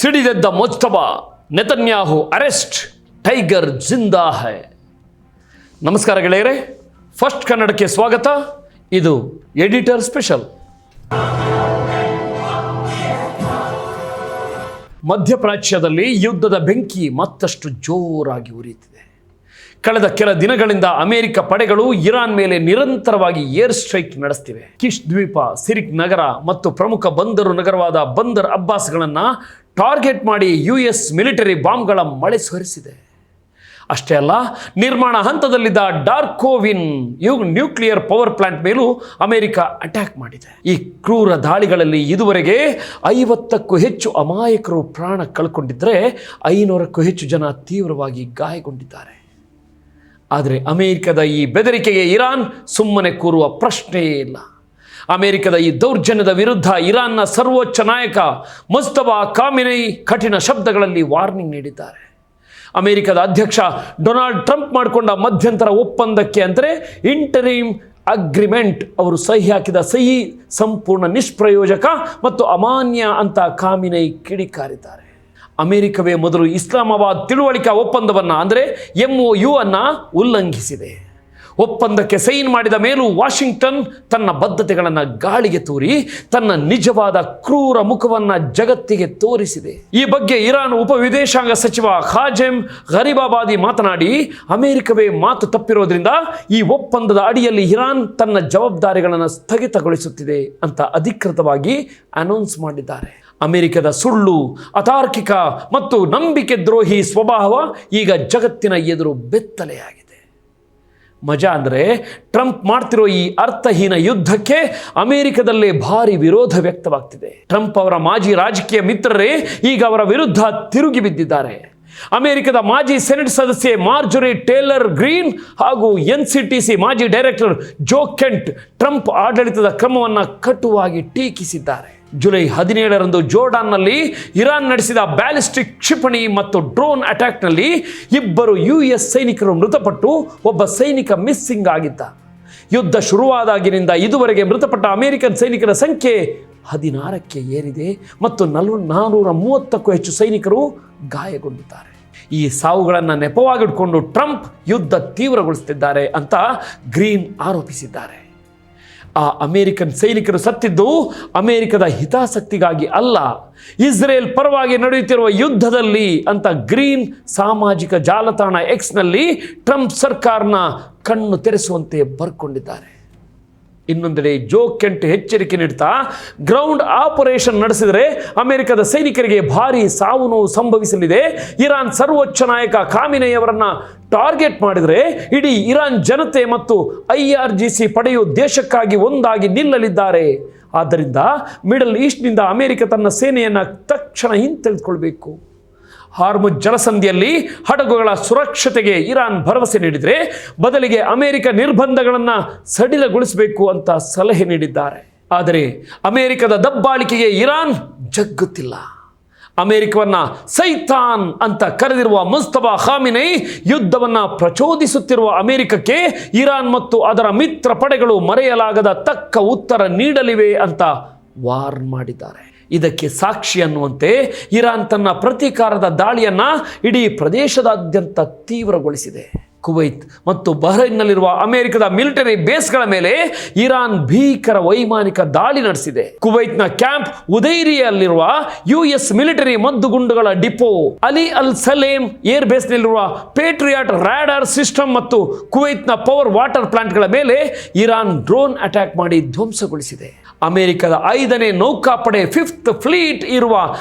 ಸಿಡಿದೆದ್ದ ಮುಜ್ತಬಾ, Netanyahu arrest, tiger ಜಿಂದಾ high. ನಮಸ್ಕಾರ ಗೆಳೆಯರೇ, first ಕನ್ನಡಕ್ಕೆ ಸ್ವಾಗತ. ಇದು ಎಡಿಟರ್ ಸ್ಪೆಷಲ್. ಮಧ್ಯಪ್ರಾಚ್ಯದಲ್ಲಿ ಯುದ್ಧದ ಬೆಂಕಿ ಮತ್ತಷ್ಟು ಜೋರಾಗಿ ಉರಿಯುತ್ತಿದೆ. ಕಳೆದ ಕೆಲ ದಿನಗಳಿಂದ ಅಮೆರಿಕ ಪಡೆಗಳು ಇರಾನ್ ಮೇಲೆ ನಿರಂತರವಾಗಿ ಏರ್ ಸ್ಟ್ರೈಕ್ ನಡೆಸುತ್ತಿವೆ. ಕಿಶ್ ದ್ವೀಪ, ಸಿರಿಕ್ ನಗರ ಮತ್ತು ಪ್ರಮುಖ ಬಂದರು ನಗರವಾದ ಬಂದರ್ ಅಬ್ಬಾಸ್ಗಳನ್ನು ಟಾರ್ಗೆಟ್ ಮಾಡಿ US ಮಿಲಿಟರಿ ಬಾಂಬ್ಗಳ ಮಳೆ ಸುರಿಸಿದೆ. ಅಷ್ಟೇ ಅಲ್ಲ, ನಿರ್ಮಾಣ ಹಂತದಲ್ಲಿದ್ದ ಡಾರ್ಕೋವಿನ್ ನ್ಯೂಕ್ಲಿಯರ್ ಪವರ್ ಪ್ಲಾಂಟ್ ಮೇಲೂ ಅಮೆರಿಕ ಅಟ್ಯಾಕ್ ಮಾಡಿದೆ. ಈ ಕ್ರೂರ ದಾಳಿಗಳಲ್ಲಿ ಇದುವರೆಗೆ 50ಕ್ಕೂ ಹೆಚ್ಚು ಅಮಾಯಕರು ಪ್ರಾಣ ಕಳ್ಕೊಂಡಿದ್ದರೆ 500ಕ್ಕೂ ಹೆಚ್ಚು ಜನ ತೀವ್ರವಾಗಿ ಗಾಯಗೊಂಡಿದ್ದಾರೆ. ಆದರೆ ಅಮೆರಿಕದ ಈ ಬೆದರಿಕೆಗೆ ಇರಾನ್ ಸುಮ್ಮನೆ ಕೂರುವ ಪ್ರಶ್ನೆಯೇ ಇಲ್ಲ. ಅಮೆರಿಕದ ಈ ದೌರ್ಜನ್ಯದ ವಿರುದ್ಧ ಇರಾನ್ನ ಸರ್ವೋಚ್ಚ ನಾಯಕ ಮುಜ್ತಬಾ ಖಾಮೆನಿ ಕಠಿಣ ಶಬ್ದಗಳಲ್ಲಿ ವಾರ್ನಿಂಗ್ ನೀಡಿದ್ದಾರೆ. ಅಮೆರಿಕದ ಅಧ್ಯಕ್ಷ ಡೊನಾಲ್ಡ್ ಟ್ರಂಪ್ ಮಾಡಿಕೊಂಡ ಮಧ್ಯಂತರ ಒಪ್ಪಂದಕ್ಕೆ ಅಂದರೆ ಇಂಟರಿಮ್ ಅಗ್ರಿಮೆಂಟ್ ಅವರು ಸಹಿ ಹಾಕಿದ ಸಹಿ ಸಂಪೂರ್ಣ ನಿಷ್ಪ್ರಯೋಜಕ ಮತ್ತು ಅಮಾನ್ಯ ಅಂತ ಖಾಮೆನಿ ಕಿಡಿಕಾರಿದ್ದಾರೆ. ಅಮೆರಿಕವೇ ಮೊದಲು ಇಸ್ಲಾಮಾಬಾದ್ ತಿಳುವಳಿಕಾ ಒಪ್ಪಂದವನ್ನು ಅಂದರೆ MOU ಅನ್ನು ಉಲ್ಲಂಘಿಸಿದೆ. ಒಪ್ಪಂದಕ್ಕೆ ಸೈನ್ ಮಾಡಿದ ಮೇಲೂ ವಾಷಿಂಗ್ಟನ್ ತನ್ನ ಬದ್ಧತೆಗಳನ್ನು ಗಾಳಿಗೆ ತೂರಿ ತನ್ನ ನಿಜವಾದ ಕ್ರೂರ ಮುಖವನ್ನು ಜಗತ್ತಿಗೆ ತೋರಿಸಿದೆ. ಈ ಬಗ್ಗೆ ಇರಾನ್ ಉಪ ವಿದೇಶಾಂಗ ಸಚಿವ ಖಾಜೆಮ್ ಗರಿಬಾಬಾದಿ ಮಾತನಾಡಿ, ಅಮೆರಿಕವೇ ಮಾತು ತಪ್ಪಿರೋದ್ರಿಂದ ಈ ಒಪ್ಪಂದದ ಅಡಿಯಲ್ಲಿ ಇರಾನ್ ತನ್ನ ಜವಾಬ್ದಾರಿಗಳನ್ನು ಸ್ಥಗಿತಗೊಳಿಸುತ್ತಿದೆ ಅಂತ ಅಧಿಕೃತವಾಗಿ ಅನೌನ್ಸ್ ಮಾಡಿದ್ದಾರೆ. ಅಮೆರಿಕದ ಸುಳ್ಳು, ಅತಾರ್ಕಿಕ ಮತ್ತು ನಂಬಿಕೆ ದ್ರೋಹಿ ಸ್ವಭಾವ ಈಗ ಜಗತ್ತಿನ ಎದುರು ಬೆತ್ತಲೆಯಾಗಿದೆ. ಮಜಾ ಅಂದರೆ, ಟ್ರಂಪ್ ಮಾಡ್ತಿರೋ ಈ ಅರ್ಥಹೀನ ಯುದ್ಧಕ್ಕೆ ಅಮೆರಿಕದಲ್ಲೇ ಭಾರಿ ವಿರೋಧ ವ್ಯಕ್ತವಾಗ್ತಿದೆ. ಟ್ರಂಪ್ ಅವರ ಮಾಜಿ ರಾಜಕೀಯ ಮಿತ್ರರೇ ಈಗ ಅವರ ವಿರುದ್ಧ ತಿರುಗಿ ಬಿದ್ದಿದ್ದಾರೆ. ಅಮೆರಿಕದ ಮಾಜಿ ಸೆನೆಟ್ ಸದಸ್ಯೆ ಮಾರ್ಜೊರಿ ಟೇಲರ್ ಗ್ರೀನ್ ಹಾಗೂ NCTC ಮಾಜಿ ಡೈರೆಕ್ಟರ್ ಜೋ ಕೆಂಟ್ ಟ್ರಂಪ್ ಆಡಳಿತದ ಕ್ರಮವನ್ನು ಕಟುವಾಗಿ ಟೀಕಿಸಿದ್ದಾರೆ. ಜುಲೈ 17ರಂದು ಜೋರ್ಡಾನ್ನಲ್ಲಿ ಇರಾನ್ ನಡೆಸಿದ ಬ್ಯಾಲಿಸ್ಟಿಕ್ ಕ್ಷಿಪಣಿ ಮತ್ತು ಡ್ರೋನ್ ಅಟ್ಯಾಕ್ನಲ್ಲಿ 2 US ಸೈನಿಕರು ಮೃತಪಟ್ಟು ಒಬ್ಬ ಸೈನಿಕ ಮಿಸ್ಸಿಂಗ್ ಆಗಿದ್ದ. ಯುದ್ಧ ಶುರುವಾದಾಗಿನಿಂದ ಇದುವರೆಗೆ ಮೃತಪಟ್ಟ ಅಮೆರಿಕನ್ ಸೈನಿಕರ ಸಂಖ್ಯೆ 16ಕ್ಕೆ ಏರಿದೆ ಮತ್ತು 430ಕ್ಕೂ ಹೆಚ್ಚು ಸೈನಿಕರು ಗಾಯಗೊಂಡಿದ್ದಾರೆ. ಈ ಸಾವುಗಳನ್ನು ನೆಪವಾಗಿಟ್ಕೊಂಡು ಟ್ರಂಪ್ ಯುದ್ಧ ತೀವ್ರಗೊಳಿಸುತ್ತಿದ್ದಾರೆ ಅಂತ ಗ್ರೀನ್ ಆರೋಪಿಸಿದ್ದಾರೆ. ಆ ಅಮೆರಿಕನ್ ಸೈನಿಕರು ಸತ್ತಿದ್ದು ಅಮೆರಿಕದ ಹಿತಾಸಕ್ತಿಗಾಗಿ ಅಲ್ಲ, ಇಸ್ರೇಲ್ ಪರವಾಗಿ ನಡೆಯುತ್ತಿರುವ ಯುದ್ಧದಲ್ಲಿ ಅಂತ ಗ್ರೀನ್ ಸಾಮಾಜಿಕ ಜಾಲತಾಣ Xನಲ್ಲಿ ಟ್ರಂಪ್ ಸರ್ಕಾರನ ಕಣ್ಣು ತೆರೆಸುವಂತೆ ಬರ್ಕೊಂಡಿದ್ದಾರೆ. ಇನ್ನೊಂದೆಡೆ ಜೋ ಕೆಂಟ್ ಎಚ್ಚರಿಕೆ ನೀಡ್ತಾ, ಗ್ರೌಂಡ್ ಆಪರೇಷನ್ ನಡೆಸಿದರೆ ಅಮೆರಿಕದ ಸೈನಿಕರಿಗೆ ಭಾರಿ ಸಾವು ನೋವು ಸಂಭವಿಸಲಿದೆ. ಇರಾನ್ ಸರ್ವೋಚ್ಚ ನಾಯಕ ಖಾಮೆನಿ ಅವರನ್ನು ಟಾರ್ಗೆಟ್ ಮಾಡಿದರೆ ಇಡೀ ಇರಾನ್ ಜನತೆ ಮತ್ತು IRGC ಪಡೆಯು ದೇಶಕ್ಕಾಗಿ ಒಂದಾಗಿ ನಿಲ್ಲಲಿದ್ದಾರೆ. ಆದ್ದರಿಂದ ಮಿಡಲ್ ಈಸ್ಟ್ನಿಂದ ಅಮೆರಿಕ ತನ್ನ ಸೇನೆಯನ್ನು ತಕ್ಷಣ ಹಿಂತೆಗೆದುಕೊಳ್ಬೇಕು. ಹಾರ್ಮುಜ್ ಜಲಸಂಧಿಯಲ್ಲಿ ಹಡಗುಗಳ ಸುರಕ್ಷತೆಗೆ ಇರಾನ್ ಭರವಸೆ ನೀಡಿದರೆ ಬದಲಿಗೆ ಅಮೆರಿಕ ನಿರ್ಬಂಧಗಳನ್ನು ಸಡಿಲಗೊಳಿಸಬೇಕು ಅಂತ ಸಲಹೆ ನೀಡಿದ್ದಾರೆ. ಆದರೆ ಅಮೆರಿಕದ ದಬ್ಬಾಳಿಕೆಗೆ ಇರಾನ್ ಜಗ್ಗುತ್ತಿಲ್ಲ. ಅಮೆರಿಕವನ್ನು ಸೈತಾನ್ ಅಂತ ಕರೆದಿರುವ ಮುಜ್ತಬಾ ಖಾಮೆನಿ ಯುದ್ಧವನ್ನು ಪ್ರಚೋದಿಸುತ್ತಿರುವ ಅಮೆರಿಕಕ್ಕೆ ಇರಾನ್ ಮತ್ತು ಅದರ ಮಿತ್ರ ಪಡೆಗಳು ಮರೆಯಲಾಗದ ತಕ್ಕ ಉತ್ತರ ನೀಡಲಿವೆ ಅಂತ ವಾರ್ನ್ ಮಾಡಿದ್ದಾರೆ. ಇದಕ್ಕೆ ಸಾಕ್ಷಿ ಅನ್ನುವಂತೆ ಇರಾನ್ ತನ್ನ ಪ್ರತೀಕಾರದ ದಾಳಿಯನ್ನು ಇಡೀ ಪ್ರದೇಶದಾದ್ಯಂತ ತೀವ್ರಗೊಳಿಸಿದೆ. ಕುವೈತ್ ಮತ್ತು ಬಹ್ರೈನ್ನಲ್ಲಿರುವ ಅಮೆರಿಕದ ಮಿಲಿಟರಿ ಬೇಸ್ಗಳ ಮೇಲೆ ಇರಾನ್ ಭೀಕರ ವೈಮಾನಿಕ ದಾಳಿ ನಡೆಸಿದೆ. ಕುವೈತ್ನ ಕ್ಯಾಂಪ್ ಉದೈರಿಯಲ್ಲಿರುವ US ಮಿಲಿಟರಿ ಮದ್ದುಗುಂಡುಗಳ depot, Ali Al Salem air ಬೇಸ್ನಲ್ಲಿರುವ ಪೇಟ್ರಿಯಾಟ್ ರಾಡಾರ್ ಸಿಸ್ಟಮ್ ಮತ್ತು ಕುವೈತ್ನ ಪವರ್ ವಾಟರ್ ಪ್ಲಾಂಟ್ಗಳ ಮೇಲೆ ಇರಾನ್ ಡ್ರೋನ್ ಅಟ್ಯಾಕ್ ಮಾಡಿ ಧ್ವಂಸಗೊಳಿಸಿದೆ. ಅಮೆರಿಕದ 5ನೇ ನೌಕಾಪಡೆ 5th ಫ್ಲೀಟ್ ಇರುವ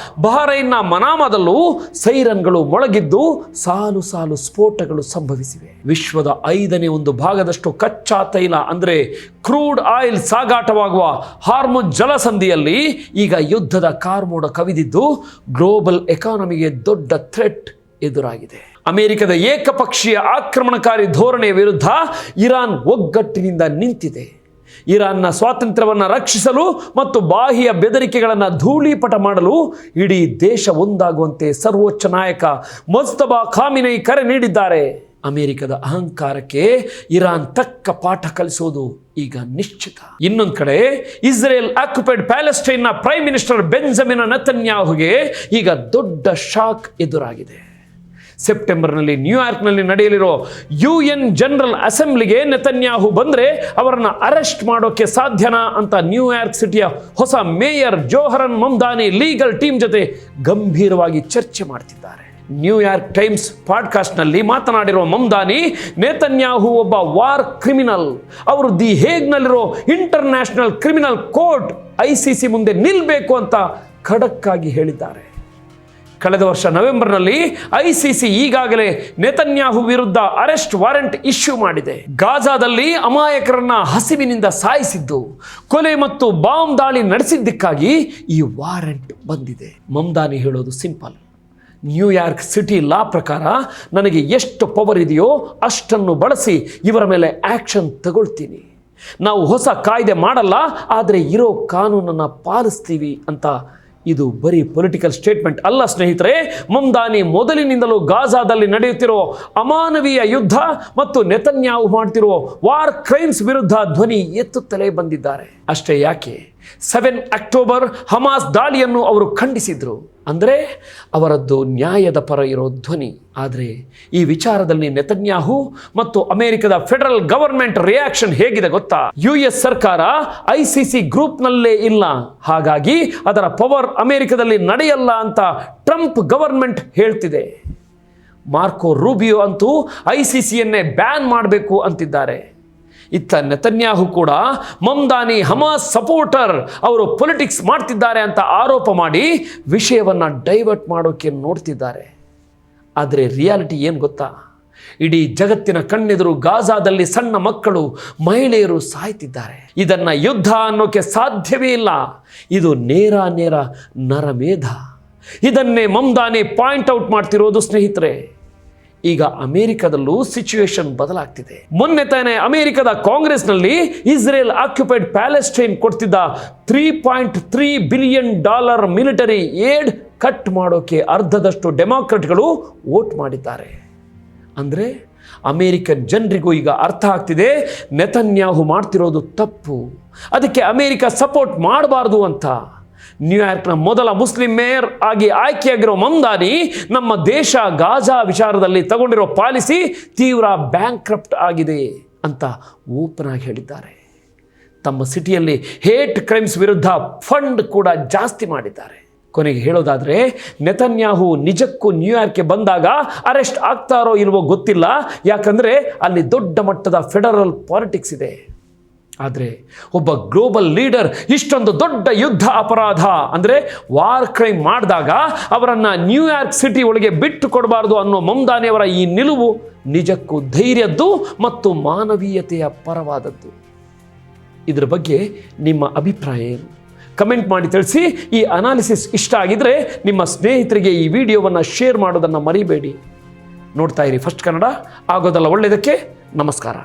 ಬಹ್ರೈನ್ನ ಮನಾಮದಲ್ಲೂ ಸೈರನ್ಗಳು ಮೊಳಗಿದ್ದು ಸಾಲು ಸಾಲು ಸ್ಫೋಟಗಳು ಸಂಭವಿಸಿವೆ. ವಿಶ್ವದ 5ನೇ 1 ಭಾಗದಷ್ಟು ಕಚ್ಚಾ ತೈಲ ಅಂದರೆ ಕ್ರೂಡ್ ಆಯಿಲ್ ಸಾಗಾಟವಾಗುವ ಹಾರ್ಮುಜ್ ಜಲಸಂಧಿಯಲ್ಲಿ ಈಗ ಯುದ್ಧದ ಕಾರ್ಮೋಡ ಕವಿದಿದ್ದು ಗ್ಲೋಬಲ್ ಎಕಾನಮಿಗೆ ದೊಡ್ಡ ಥ್ರೆಟ್ ಎದುರಾಗಿದೆ. ಅಮೆರಿಕದ ಏಕಪಕ್ಷೀಯ ಆಕ್ರಮಣಕಾರಿ ಧೋರಣೆಯ ವಿರುದ್ಧ ಇರಾನ್ ಒಗ್ಗಟ್ಟಿನಿಂದ ನಿಂತಿದೆ. ಇರಾನ್ನ ಸ್ವಾತಂತ್ರ್ಯವನ್ನು ರಕ್ಷಿಸಲು ಮತ್ತು ಬಾಹ್ಯ ಬೆದರಿಕೆಗಳನ್ನು ಧೂಳೀಪಟ ಮಾಡಲು ಇಡೀ ದೇಶ ಒಂದಾಗುವಂತೆ ಸರ್ವೋಚ್ಚ ನಾಯಕ ಮುಜ್ತಬಾ ಖಾಮೆನಿ ಕರೆ ನೀಡಿದ್ದಾರೆ. ಅಮೆರಿಕದ ಅಹಂಕಾರಕ್ಕೆ ಇರಾನ್ ತಕ್ಕ ಪಾಠ ಕಲಿಸೋದು ಈಗ ನಿಶ್ಚಿತ. ಇನ್ನೊಂದು ಕಡೆ ಇಸ್ರೇಲ್ ಆಕ್ಯುಪೈಡ್ ಪ್ಯಾಲೆಸ್ಟೈನ್ನ ಪ್ರೈಮ್ ಮಿನಿಸ್ಟರ್ ಬೆಂಜಮಿನ್ ನೆತನ್ಯಾಹುಗೆ ಈಗ ದೊಡ್ಡ ಶಾಕ್ ಎದುರಾಗಿದೆ. ಸೆಪ್ಟೆಂಬರ್ನಲ್ಲಿ ನ್ಯೂಯಾರ್ಕ್ನಲ್ಲಿ ನಡೆಯಲಿರೋ UN ಜನರಲ್ ಅಸೆಂಬ್ಲಿಗೆ ನೆತನ್ಯಾಹು ಬಂದರೆ ಅವರನ್ನು ಅರೆಸ್ಟ್ ಮಾಡೋಕ್ಕೆ ಸಾಧ್ಯನಾ ಅಂತ ನ್ಯೂಯಾರ್ಕ್ ಸಿಟಿಯ ಹೊಸ mayor Zohran Mamdani legal team ಜೊತೆ ಗಂಭೀರವಾಗಿ ಚರ್ಚೆ ಮಾಡ್ತಿದ್ದಾರೆ. ನ್ಯೂಯಾರ್ಕ್ ಟೈಮ್ಸ್ ಪಾಡ್ಕಾಸ್ಟ್ನಲ್ಲಿ ಮಾತನಾಡಿರುವ ಮಮ್ದಾನಿ, ನೇತನ್ಯಾಹು ಒಬ್ಬ ವಾರ್ ಕ್ರಿಮಿನಲ್, ಅವರು ದಿ ಹೇಗ್ನಲ್ಲಿರೋ ಇಂಟರ್ನ್ಯಾಷನಲ್ ಕ್ರಿಮಿನಲ್ ಕೋರ್ಟ್ ICC ಮುಂದೆ ನಿಲ್ಲಬೇಕು ಅಂತ ಖಡಕ್ ಆಗಿ ಹೇಳಿದ್ದಾರೆ. ಕಳೆದ ವರ್ಷ ನವೆಂಬರ್ನಲ್ಲಿ ICC ಈಗಾಗಲೇ ನೆತನ್ಯಾಹು ವಿರುದ್ಧ ಅರೆಸ್ಟ್ ವಾರೆಂಟ್ ಇಶ್ಯೂ ಮಾಡಿದೆ. ಗಾಜಾದಲ್ಲಿ ಅಮಾಯಕರನ್ನ ಹಸಿವಿನಿಂದ ಸಾಯಿಸಿದ್ದು, ಕೊಲೆ ಮತ್ತು ಬಾಂಬ್ ದಾಳಿ ನಡೆಸಿದ್ದಕ್ಕಾಗಿ ಈ ವಾರೆಂಟ್ ಬಂದಿದೆ. ಮಮ್ದಾನಿ ಹೇಳೋದು ಸಿಂಪಲ್, ನ್ಯೂಯಾರ್ಕ್ ಸಿಟಿ ಲಾ ಪ್ರಕಾರ ನನಗೆ ಎಷ್ಟು ಪವರ್ ಇದೆಯೋ ಅಷ್ಟನ್ನು ಬಳಸಿ ಇವರ ಮೇಲೆ ಆ್ಯಕ್ಷನ್ ತಗೊಳ್ತೀನಿ. ನಾವು ಹೊಸ ಕಾಯ್ದೆ ಮಾಡಲ್ಲ, ಆದರೆ ಇರೋ ಕಾನೂನನ್ನು ಪಾಲಿಸ್ತೀವಿ ಅಂತ. ಇದು ಬರೀ ಪೊಲಿಟಿಕಲ್ ಸ್ಟೇಟ್ಮೆಂಟ್ ಅಲ್ಲ ಸ್ನೇಹಿತರೆ. ಮಮ್ದಾನಿ ಮೊದಲಿನಿಂದಲೂ ಗಾಜಾದಲ್ಲಿ ನಡೆಯುತ್ತಿರೋ ಅಮಾನವೀಯ ಯುದ್ಧ ಮತ್ತು ನೆತನ್ಯಾಹು ಮಾಡ್ತಿರೋ ವಾರ್ ಕ್ರೈಮ್ಸ್ ವಿರುದ್ಧ ಧ್ವನಿ ಎತ್ತುತ್ತಲೇ ಬಂದಿದ್ದಾರೆ. ಅಷ್ಟೇ ಯಾಕೆ, 7 ಅಕ್ಟೋಬರ್ ಹಮಾಸ್ ದಾಳಿಯನ್ನು ಅವರು ಖಂಡಿಸಿದ್ರು. ಅಂದರೆ ಅವರದ್ದು ನ್ಯಾಯದ ಪರ ಇರೋ ಧ್ವನಿ. ಆದರೆ ಈ ವಿಚಾರದಲ್ಲಿ ನೆತನ್ಯಾಹು ಮತ್ತು ಅಮೆರಿಕದ ಫೆಡರಲ್ ಗವರ್ಮೆಂಟ್ ರಿಯಾಕ್ಷನ್ ಹೇಗಿದೆ ಗೊತ್ತಾ? US ಸರ್ಕಾರ ICC ಗ್ರೂಪ್ನಲ್ಲೇ ಇಲ್ಲ, ಹಾಗಾಗಿ ಅದರ ಪವರ್ ಅಮೆರಿಕದಲ್ಲಿ ನಡೆಯಲ್ಲ ಅಂತ ಟ್ರಂಪ್ ಗವರ್ಮೆಂಟ್ ಹೇಳ್ತಿದೆ. ಮಾರ್ಕೋ ರೂಬಿಯೋ ಅಂತೂ ICCಯನ್ನೇ ಬ್ಯಾನ್ ಮಾಡಬೇಕು ಅಂತಿದ್ದಾರೆ. ಇತ್ತ ನೆತನ್ಯಾಹು ಕೂಡ ಮಮ್ದಾನಿ ಹಮಾಸ್ ಸಪೋರ್ಟರ್, ಅವರು ಪೊಲಿಟಿಕ್ಸ್ ಮಾಡ್ತಿದ್ದಾರೆ ಅಂತ ಆರೋಪ ಮಾಡಿ ವಿಷಯವನ್ನು ಡೈವರ್ಟ್ ಮಾಡೋಕ್ಕೆ ನೋಡ್ತಿದ್ದಾರೆ. ಆದರೆ ರಿಯಾಲಿಟಿ ಏನು ಗೊತ್ತಾ? ಇಡೀ ಜಗತ್ತಿನ ಕಣ್ಣೆದುರು ಗಾಜಾದಲ್ಲಿ ಸಣ್ಣ ಮಕ್ಕಳು, ಮಹಿಳೆಯರು ಸಾಯ್ತಿದ್ದಾರೆ. ಇದನ್ನು ಯುದ್ಧ ಅನ್ನೋಕ್ಕೆ ಸಾಧ್ಯವೇ ಇಲ್ಲ. ಇದು ನೇರ ನರಮೇಧ. ಇದನ್ನೇ ಮಮ್ದಾನಿ ಪಾಯಿಂಟ್ ಔಟ್ ಮಾಡ್ತಿರೋದು ಸ್ನೇಹಿತರೆ. ಈಗ ಅಮೆರಿಕದಲ್ಲೂ ಸಿಚುವೇಶನ್ ಬದಲಾಗ್ತಿದೆ. ಮೊನ್ನೆ ತಾನೇ ಅಮೆರಿಕದ ಕಾಂಗ್ರೆಸ್ನಲ್ಲಿ ಇಸ್ರೇಲ್ ಆಕ್ಯುಪೈಡ್ ಪ್ಯಾಲೆಸ್ಟೈನ್ ಕೊಡ್ತಿದ್ದ $3.3 ಬಿಲಿಯನ್ ಮಿಲಿಟರಿ ಏಡ್ ಕಟ್ ಮಾಡೋಕೆ ಅರ್ಧದಷ್ಟು ಡೆಮಾಕ್ರೆಟ್ಗಳು ವೋಟ್ ಮಾಡಿದ್ದಾರೆ. ಅಂದರೆ ಅಮೆರಿಕನ್ ಜನರಿಗೂ ಈಗ ಅರ್ಥ ಆಗ್ತಿದೆ ನೆತನ್ಯಾಹು ಮಾಡ್ತಿರೋದು ತಪ್ಪು, ಅದಕ್ಕೆ ಅಮೆರಿಕ ಸಪೋರ್ಟ್ ಮಾಡಬಾರ್ದು ಅಂತ. ನ್ಯೂಯಾರ್ಕ್ನ ಮೊದಲ ಮುಸ್ಲಿಂ ಮೇಯರ್ ಆಗಿ ಆಯ್ಕೆಯಾಗಿರೋ ಮಮ್ದಾನಿ ನಮ್ಮ ದೇಶ ಗಾಜಾ ವಿಚಾರದಲ್ಲಿ ತಗೊಂಡಿರೋ ಪಾಲಿಸಿ ತೀವ್ರ ಬ್ಯಾಂಕ್ರಪ್ಟ್ ಆಗಿದೆ ಅಂತ ಓಪನ್ ಆಗಿ ಹೇಳಿದ್ದಾರೆ. ತಮ್ಮ ಸಿಟಿಯಲ್ಲಿ ಹೇಟ್ ಕ್ರೈಮ್ಸ್ ವಿರುದ್ಧ ಫಂಡ್ ಕೂಡ ಜಾಸ್ತಿ ಮಾಡಿದ್ದಾರೆ. ಕೊನೆಗೆ ಹೇಳೋದಾದರೆ ನೆತನ್ಯಾಹು ನಿಜಕ್ಕೂ ನ್ಯೂಯಾರ್ಕ್ಗೆ ಬಂದಾಗ ಅರೆಸ್ಟ್ ಆಗ್ತಾರೋ ಇಲ್ವೋ ಗೊತ್ತಿಲ್ಲ, ಯಾಕಂದರೆ ಅಲ್ಲಿ ದೊಡ್ಡ ಮಟ್ಟದ ಫೆಡರಲ್ ಪಾಲಿಟಿಕ್ಸ್ ಇದೆ. ಆದರೆ ಒಬ್ಬ ಗ್ಲೋಬಲ್ ಲೀಡರ್ ಇಷ್ಟೊಂದು ದೊಡ್ಡ ಯುದ್ಧ ಅಪರಾಧ ಅಂದರೆ ವಾರ್ ಕ್ರೈಮ್ ಮಾಡಿದಾಗ ಅವರನ್ನು ನ್ಯೂಯಾರ್ಕ್ ಸಿಟಿ ಒಳಗೆ ಬಿಟ್ಟು ಕೊಡಬಾರ್ದು ಅನ್ನೋ ಮಮ್ದಾನಿಯವರ ಈ ನಿಲುವು ನಿಜಕ್ಕೂ ಧೈರ್ಯದ್ದು ಮತ್ತು ಮಾನವೀಯತೆಯ ಪರವಾದದ್ದು. ಇದರ ಬಗ್ಗೆ ನಿಮ್ಮ ಅಭಿಪ್ರಾಯ ಏನು? ಕಮೆಂಟ್ ಮಾಡಿ ತಿಳಿಸಿ. ಈ ಅನಾಲಿಸಿಸ್ ಇಷ್ಟ ಆಗಿದ್ರೆ ನಿಮ್ಮ ಸ್ನೇಹಿತರಿಗೆ ಈ ವಿಡಿಯೋವನ್ನು ಶೇರ್ ಮಾಡೋದನ್ನು ಮರಿಬೇಡಿ. ನೋಡ್ತಾ ಇರಿ ಫಸ್ಟ್ ಕನ್ನಡ, ಆಗೋದಲ್ಲ ಒಳ್ಳೆಯದಕ್ಕೆ. ನಮಸ್ಕಾರ.